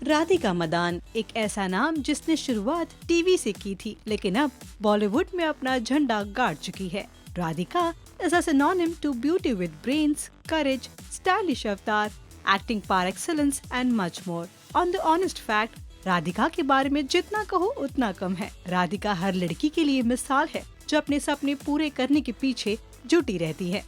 राधिका मदान एक ऐसा नाम जिसने शुरुआत टीवी से की थी, लेकिन अब बॉलीवुड में अपना झंडा गाड़ चुकी है। Radhika is a synonym to beauty with brains, courage, stylish avatar, acting par excellence and much more. On the honest fact, Radhika के बारे में जितना कहो उतना कम है। राधिका हर लड़की के लिए मिसाल है जो अपने सपने पूरे करने के पीछे जुटी रहती है।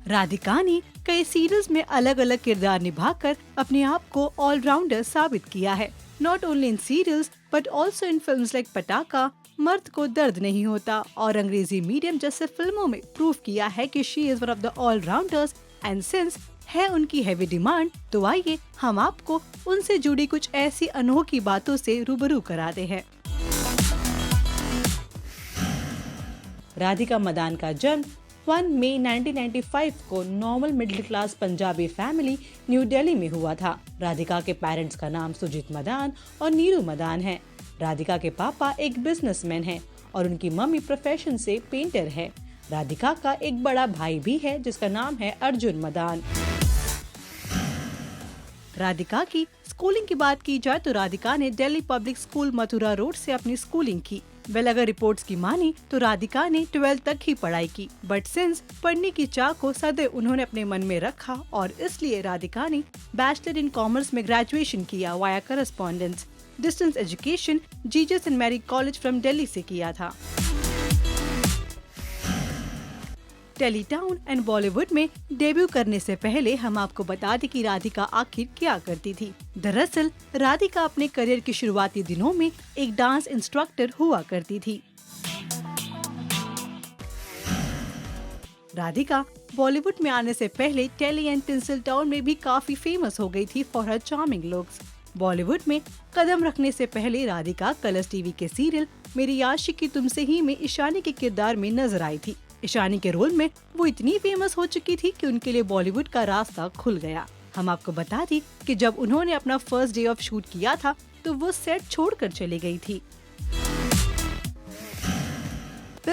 राधिका ने कई सीरियल्स में अलग अलग किरदार निभाकर अपने आप को ऑलराउंडर साबित किया है। Not only in serials but also in films like Pataakha, Mard को दर्द नहीं होता और अंग्रेजी मीडियम जैसे फिल्मों में प्रूव किया है कि she is one of the allrounders. And since है उनकी हैवी डिमांड, तो आइए हम आपको उनसे जुड़ी कुछ ऐसी अनोखी बातों से रूबरू कराते हैं। राधिका मदान का जन्म 1 मई 1995 को normal middle class Punjabi family new Delhi में हुआ था। राधिका के पेरेंट्स का नाम सुजीत मदान और नीरू मदान है। राधिका के पापा एक बिजनेसमैन हैं और उनकी मम्मी प्रोफेशन से पेंटर है। राधिका का एक बड़ा भाई भी है जिसका नाम है अर्जुन मदान। राधिका की स्कूलिंग की बात की जाए तो राधिका ने Delhi public school Mathura road से अपनी स्कूलिंग की। अगर रिपोर्ट्स की मानी तो राधिका ने 12th तक ही पढ़ाई की, बट सिंस पढ़ने की चाह को सदैव उन्होंने अपने मन में रखा और इसलिए राधिका ने बैचलर इन कॉमर्स में ग्रेजुएशन किया via correspondence. Distance education Jesus and Mary college from Delhi से किया था। टेलीटाउन एंड बॉलीवुड में डेब्यू करने से पहले हम आपको बता दें कि राधिका आखिर क्या करती थी। दरअसल राधिका अपने करियर के शुरुआती दिनों में एक डांस इंस्ट्रक्टर हुआ करती थी। राधिका बॉलीवुड में आने से पहले टेली एंड टिंसलटाउन में भी काफी फेमस हो गई थी for her charming looks. Bollywood में कदम रखने से पहले राधिका कलर्स टीवी के सीरियल मेरी आशिकी तुमसे ही में ईशानी के किरदार में नजर आई थी। ईशानी के रोल में वो इतनी फेमस हो चुकी थी कि उनके लिए बॉलीवुड का रास्ता खुल गया। हम आपको बता दी कि जब उन्होंने अपना फर्स्ट डे ऑफ शूट किया था तो वो सेट छोड़कर चली गई थी।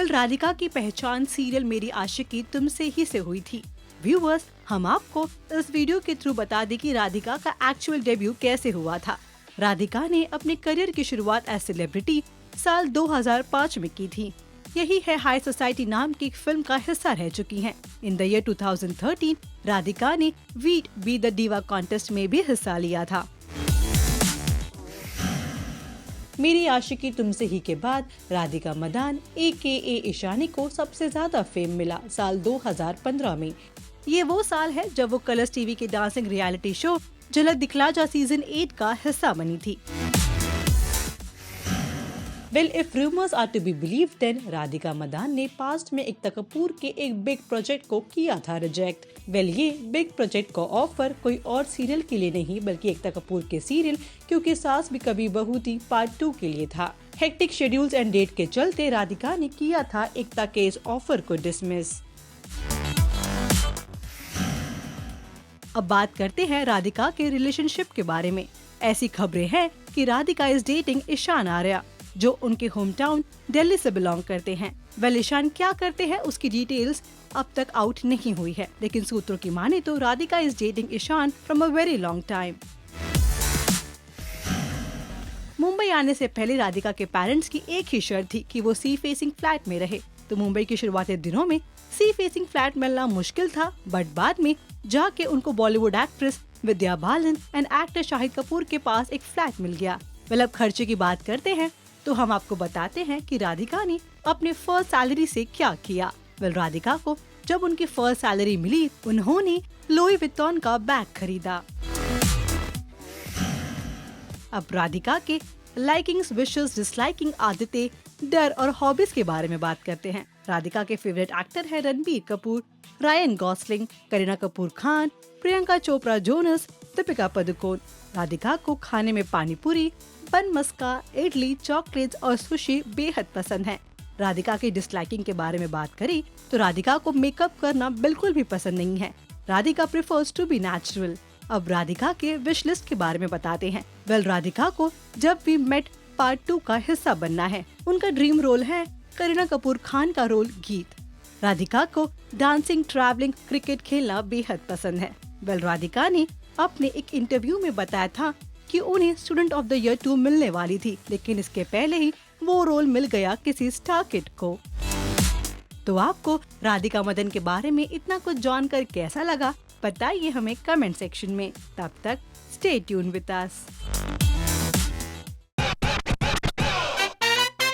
राधिका की पहचान सीरियल मेरी आशिकी तुमसे ही से हुई थी। व्यूअर्स, हम आपको इस वीडियो के थ्रू बता दें कि राधिका का एक्चुअल डेब्यू कैसे हुआ था। राधिका ने अपने करियर की शुरुआत एज सेलिब्रिटी साल 2005 में की थी। यही है हाई सोसाइटी नाम की एक फिल्म का हिस्सा रह चुकी हैं। इन द ईयर 2013 राधिका ने wheat be the diva contest में भी हिस्सा लिया था। मेरी आशिकी तुमसे ही के बाद राधिका मदान AKA ईशानी को सबसे ज्यादा फेम मिला साल 2015 में। ये वो साल है जब वो कलर्स टीवी के डांसिंग रियलिटी शो झलक दिखला जा सीजन 8 का हिस्सा बनी थी। If rumors are to be believed, then Radhika Madan ने पास्ट में एकता कपूर के एक बिग प्रोजेक्ट को किया था रिजेक्ट। ये बिग प्रोजेक्ट का ऑफर कोई और सीरियल के लिए नहीं बल्कि एकता कपूर के सीरियल क्योंकि सास भी कभी बहू थी पार्ट 2 के लिए था। हेक्टिक शेड्यूल्स एंड डेट के चलते राधिका ने किया था एकता के इस ऑफर को डिसमिस। अब बात करते हैं राधिका के रिलेशनशिप के बारे में। ऐसी खबरें हैं कि राधिका इज डेटिंग ईशान आर्या जो उनके होम टाउन दिल्ली से बिलोंग करते हैं। ईशान क्या करते हैं उसकी डिटेल्स अब तक आउट नहीं हुई है, लेकिन सूत्रों की माने तो Radhika is dating Ishaan from a very long time. Mumbai आने से पहले राधिका के पेरेंट्स की एक ही शर्त थी कि वो सी फेसिंग फ्लैट में रहे। तो मुंबई के शुरुआती दिनों में सी फेसिंग फ्लैट मिलना मुश्किल था, बट बाद में जाके उनको Bollywood actress Vidya Balan and actor Shahid Kapoor के पास एक फ्लैट मिल गया। अब खर्चे की बात करते हैं तो हम आपको बताते हैं कि राधिका ने अपने फर्स्ट सैलरी से क्या किया। राधिका को जब उनकी फर्स्ट सैलरी मिली उन्होंने लुई विटॉन का बैग खरीदा। अब राधिका के लाइकिंग्स, विशेस, डिसलाइकिंग आदतें, डर और हॉबीज के बारे में बात करते हैं। राधिका के फेवरेट एक्टर है Ranbir Kapoor, Ryan Gosling, Kareena Kapoor Khan, Priyanka Chopra Jonas, Deepika Padukone. Radhika को खाने में पानी पूरी, बन मस्का, इडली, चॉकलेट्स और सुशी बेहद पसंद है। राधिका की डिसलाइकिंग के बारे में बात करें तो राधिका को मेकअप करना बिल्कुल भी पसंद नहीं है। Radhika prefers to be natural. अब राधिका के विश लिस्ट के बारे में बताते हैं। राधिका को जब वी मेट पार्ट 2 का हिस्सा बनना है। उनका ड्रीम रोल है करीना कपूर खान का रोल गीत। राधिका को डांसिंग, ट्रैवलिंग, क्रिकेट खेलना बेहद पसंद है। राधिका ने अपने एक इंटरव्यू में बताया था कि उन्हें स्टूडेंट ऑफ द ईयर 2 मिलने वाली थी, लेकिन इसके पहले ही वो रोल मिल गया किसी स्टार किड को। तो आपको राधिका मदन के बारे में इतना कुछ जानकर कैसा लगा, बताइए हमें कमेंट सेक्शन में। तब तक स्टे ट्यून विद अस।